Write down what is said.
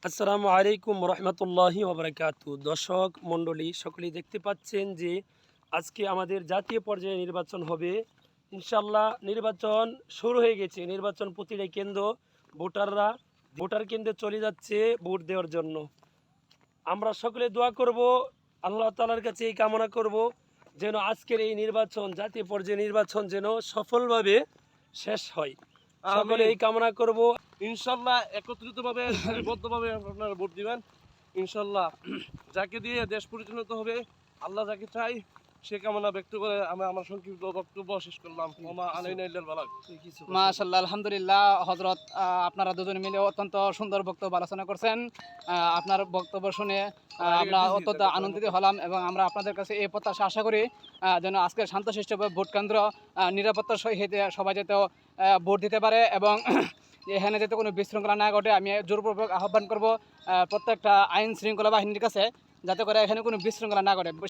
আসসালামু আলাইকুম রহমতুল্লাহি ওবরাকাতু। দর্শক মণ্ডলী সকলেই দেখতে পাচ্ছেন যে আজকে আমাদের জাতীয় পর্যায়ে নির্বাচন হবে। ইনশাল্লাহ নির্বাচন শুরু হয়ে গেছে। নির্বাচন প্রতিটা কেন্দ্র ভোটাররা ভোটার কেন্দ্রে চলে যাচ্ছে ভোট দেওয়ার জন্য। আমরা সকলে দোয়া করব, আল্লাহ তাআলার কাছে এই কামনা করব যেন আজকের এই নির্বাচন, জাতীয় পর্যায়ে নির্বাচন যেন সফলভাবে শেষ হয়। সকলে আমিন। এই কামনা করব। ইনশাল্লাহ একত্রিতভাবে সারিবদ্ধভাবে আপনারা ভোট দিবেন। ইনশাল্লাহ যাকে দিয়ে দেশ পরিচালিত হবে, আল্লাহ যাকে চাই সে কামনা ব্যক্ত করে আমি আমার সংক্ষিপ্ত বক্তব্য শেষ করলাম। ওমা আলাইনা ইল্লাল বালাগ। মাশাআল্লাহ, আলহামদুলিল্লাহ হযরত, আপনারা দুজন মিলে অত্যন্ত সুন্দর বক্তব্য আলোচনা করছেন। আপনার বক্তব্য শুনে আমরা অত্যন্ত আনন্দিত হলাম এবং আমরা আপনাদের কাছে এই প্রত্যাশা আশা করি যেন আজকের শান্তশিষ্টভাবে ভোট কেন্দ্র নিরাপত্তার সহিত সবাই যাতে ভোট দিতে পারে এবং এখানে যাতে কোনো বিশৃঙ্খলা না ঘটে। আমি জোরপূর্বক আহ্বান করব প্রত্যেকটা আইন শৃঙ্খলা বাহিনীর কাছে যাতে করে এখানে কোনো বিশৃঙ্খলা না ঘটে।